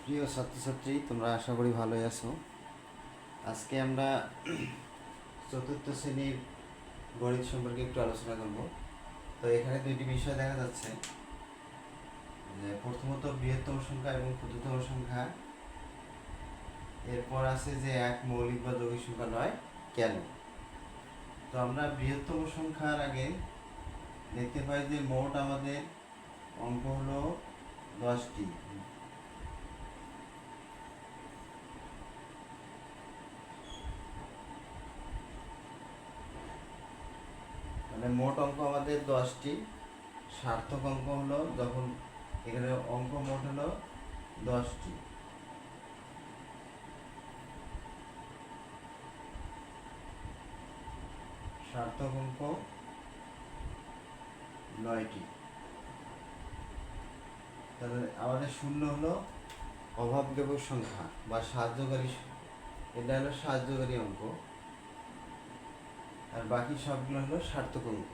প্রিয় ছাত্রছাত্রী, তোমরা আশা করি ভালোই আছো। আজকে আমরা চতুর্থ শ্রেণীর গণিত সম্পর্কে একটু আলোচনা করব। তো এখানে দুইটি বিষয় দেখা যাচ্ছে, যে প্রথমত বৃহত্তম সংখ্যা এবং ক্ষুদ্রতম সংখ্যা, এরপর আছে যে এক মৌলিক বা যৌগিক সংখ্যা নয় কেন। তো আমরা বৃহত্তম সংখ্যার আগে দেখতে পাই যে মোট আমাদের অঙ্ক হলো 10টি। মানে মোট অঙ্ক আমাদের 10টি, সার্থক অঙ্ক হলো যখন এখানে অঙ্ক মোট হলো 10টি। সার্থক অঙ্ক 9টি। তাহলে আমাদের শূন্য হলো অভাবজনক সংখ্যা বা সাহায্যকারী, এটা হলো সাহায্যকারী অঙ্ক, আর বাকি সবগুলো হলো সার্থক অঙ্ক।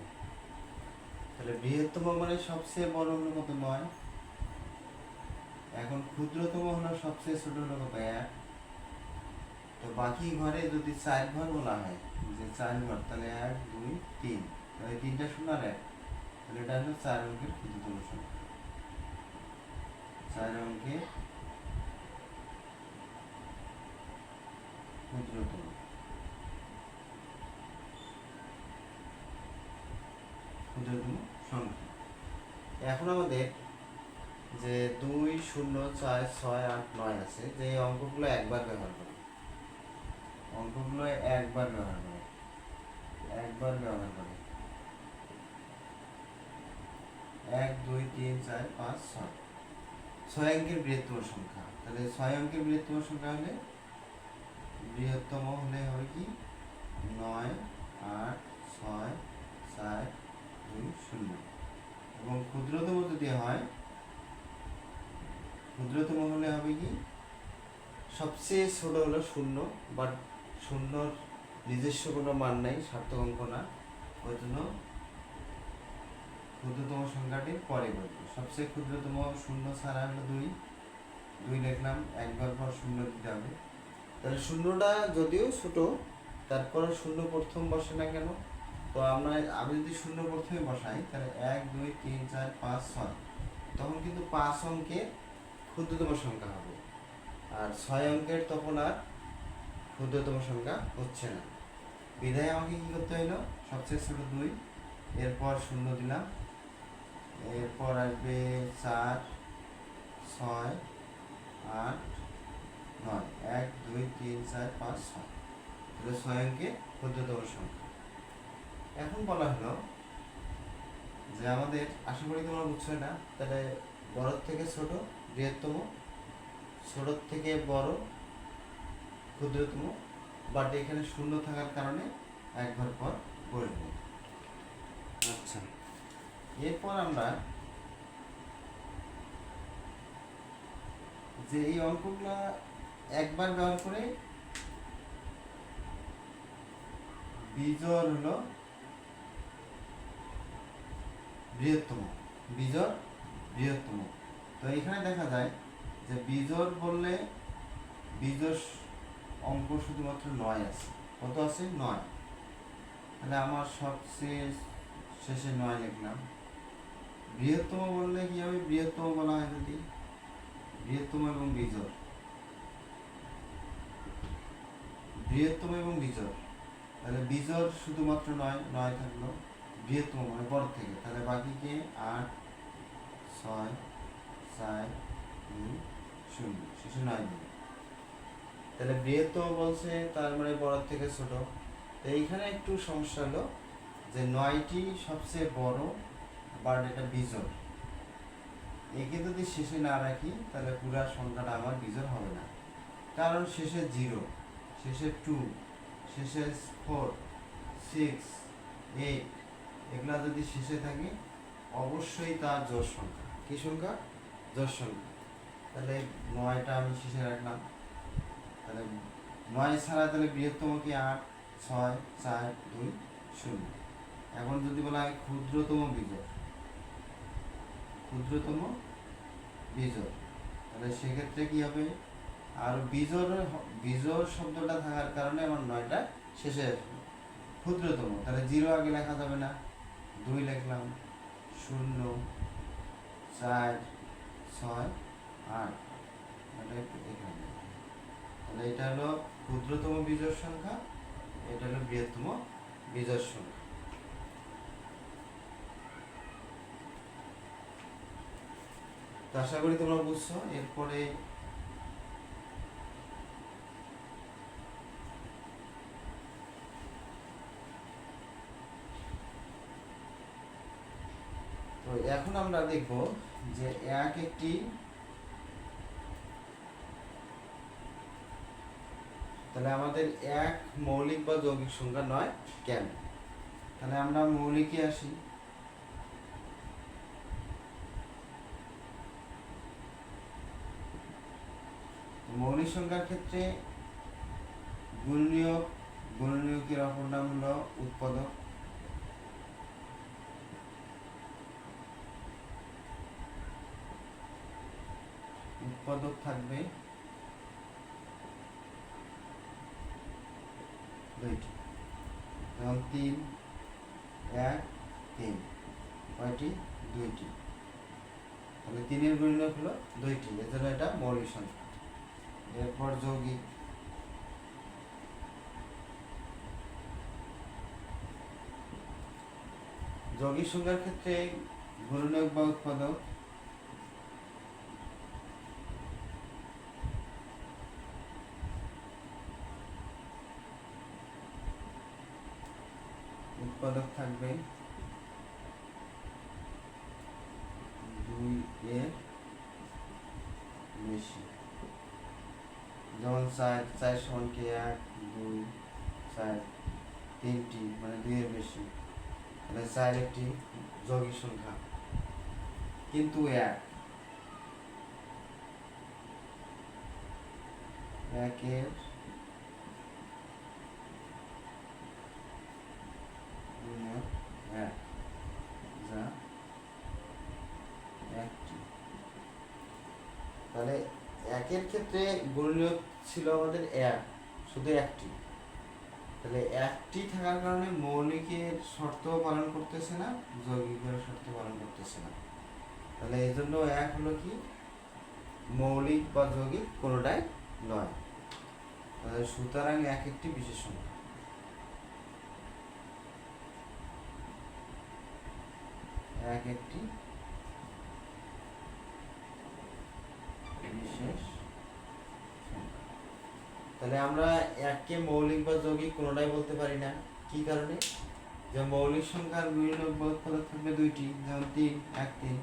তাহলে বৃহত্তম মানে সবচেয়ে বড় হলো কত? 9। এখন ক্ষুদ্রতম হলো সবচেয়ে ছোট হলো কত? 1। তো বাকি ঘরে যদি 4 ঘর বলা হয়, যে 4 ঘর, তাহলে 1 2 3, তাহলে 3টা শূন্য আর 1, তাহলে এটা হলো 4 অঙ্কের ক্ষুদ্রতম সংখ্যা। 4 অঙ্কের ক্ষুদ্রতম সংখ্যা। এখন আমাদের যে 2 0 4 6 8 9 আছে, যে এই অঙ্কগুলো একবার ব্যবহার করে, অঙ্কগুলো একবার ব্যবহার করে 1 2 3 4 5 6, 6 অঙ্কের বৃহত্তম সংখ্যা। তাহলে 6 অঙ্কের বৃহত্তম সংখ্যা হলে বৃহত্তম হলে হবে কি 9 8 6 4 2 0। এবং ক্ষুদ্রতম যদি হয়, ক্ষুদ্রতম হলে হবে কি সবচেয়ে ছোট হলো 0, বাট 0 নিজস্ব কোনো মান নাই, সার্থক অঙ্ক না, ওই জন্য ক্ষুদ্রতম সংখ্যাটি পরে বলবো। সবচেয়ে ক্ষুদ্রতম 0 ছাড়া হলো 2, 2 লিখলাম, একবার পর 0 দিতে হবে। তাহলে শূন্যটা যদিও ছোট, তারপরে 0 প্রথম বসে না কেন? তো আমি যদি 0 প্রথমে বসাই, তাহলে 1 2 3 4 5 6, তখন কিন্তু 5 অঙ্কের ক্ষুদ্রতম সংখ্যা হবে, আর 6 অঙ্কের তখন আর ক্ষুদ্রতম সংখ্যা হচ্ছে না। বিধায় আমাকে কি করতে হলো? সবচেয়ে ছোট 2, এরপর 0 দিলাম, এরপর আসবে 4 6 8 9, 1 2 3 4 5 6, তাহলে 6 অঙ্কের ক্ষুদ্রতম সংখ্যা। এখন বলা হলো যে আমাদের, আশা করি তোমরা বুঝছো না, তাহলে বড় থেকে ছোট বৃহত্তম, ছোট থেকে বড় ক্ষুদ্রতম, বাট এখানে 0 থাকার কারণে এক ঘর পর বসবে। আচ্ছা, এরপর আমরা যে এই অঙ্কগুলা একবার ব্যবহার করে বিজোড় হলো বৃহত্তম, বিজোড় বৃহত্তম। তো এখানে দেখা যায় যে বিজোড় বললে বিজোড় অঙ্ক শুধুমাত্র 9 আছে। কত আছে? 9। তাহলে আমার সবচেয়ে শেষে 9 লিখলাম। বৃহত্তম বললে কি হবে? বৃহত্তম বলা হয় যদি বৃহত্তম এবং বিজোড়, বৃহত্তম এবং বিজোড়, তাহলে বিজোড় শুধুমাত্র 9 থাকলো, বৃহত্তম মানে বড় থেকে, তাহলে বাকি কে 8 6 4 2 0, শেষে 9 দিন। তাহলে বৃহত্তম বলছে, তার মানে বড় থেকে ছোট। তো এইখানে একটু সমস্যা হলো যে 9টি সবচেয়ে বড়, বাট এটা বিজোড়। একে যদি শেষে না রাখি, তাহলে পুরা সংখ্যাটা আমার বিজোড় হবে না, কারণ শেষে 0, শেষে 2, শেষে 4 6 8, এগুলা যদি শেষে থাকে, অবশ্যই তার জোড় সংখ্যা। কি সংখ্যা? জোড় সংখ্যা। তাহলে 9টা আমি শেষে রাখলাম, তাহলে 9 ছাড়া তাহলে বৃহত্তম কি 8 6 4 2 0। এখন যদি বলা হয় ক্ষুদ্রতম বিজোড়, ক্ষুদ্রতম বিজোড়, তাহলে সেক্ষেত্রে কি হবে, আর বিজোড় শব্দটা থাকার কারণে আমার 9টা শেষে আসবে। ক্ষুদ্রতম, তাহলে 0 আগে লেখা যাবে না, 2 লিখলাম, 0 4 6 8, এটা এখানে। তাহলে এটা হলো ক্ষুদ্রতম বিজোড় সংখ্যা, এটা হলো বৃহত্তম বিজোড় সংখ্যা। তো আশা করি তোমরা বুঝছো। এরপরে তো এখন আমরা দেখব যে একটি, তাহলে আমাদের এক মৌলিক বা যৌগিক সংখ্যা নয় কেন। তাহলে আমরা মৌলিকে আসি। মৌলিক সংখ্যার ক্ষেত্রে গুণনীয়কের অপর নাম হলো উৎপাদক। উৎপাদক থাকবে দুইটি, যেমন 3 1 3, কয়টি? দুইটি। তাহলে 3-এর গুণনীয়ক হলো দুইটি, এজন্য এটা মৌলিক সংখ্যা। এরপর যৌগিক। যৌগিক সংখ্যার ক্ষেত্রে গুণনীয়ক বা উৎপাদক থাকবে 2 এর বেশি, যেমন 4 সমান কি 1 2 4, 3টি মানে 2 এর বেশি, তাহলে 4 একটি যৌগিক সংখ্যা। কিন্তু 1 এর গুণনীয়ক 1, যা একটি। তাহলে 1-এর ক্ষেত্রে গুণনীয়ক ছিল আমাদের 1, শুধু একটি। তাহলে একটি থাকার কারণে মৌলিকের শর্ত পালন করতেছে না, যৌগিকের শর্ত পালন করতেছে না। তাহলে এই জন্য 1 হলো কি মৌলিক বা যৌগিক কোনোটাই নয়। সুতরাং 1 একটি বিশেষ সংখ্যা। একটি বিশেষ সংখ্যা। তাহলে আমরা 1কে মৌলিক বা যৌগিক কোনোটাই বলতে পারি না। কি কারণে? যে মৌলিক সংখ্যার গুণনীয়ক বা উৎপাদক থাকবে দুইটি, যেমন 3 1 3।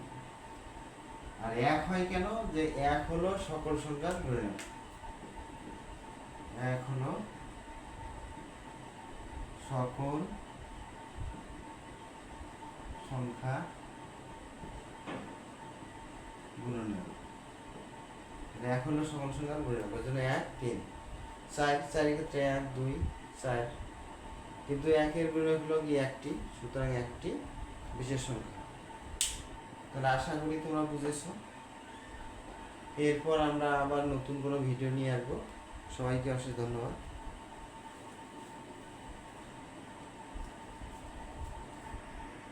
আর 1 হয় কেন? যে 1 হলো সকল সংখ্যার গুণনীয়ক। 1 হলো সকল সংখ্যা গুণনীয়ক। 1 হলো সকল সংখ্যার গুণনীয়ক, ওই জন্য 1 3 4 4-এর ক্ষেত্রে 1 2 4, কিন্তু 1-এর গুণনীয়ক হলো কি একটি, সুতরাং একটি বিশেষ সংখ্যা। তাহলে আশা করি তোমরা বুঝেছো। এরপর আমরা আবার নতুন কোনো ভিডিও নিয়ে আসবো। সবাইকে অশেষ ধন্যবাদ।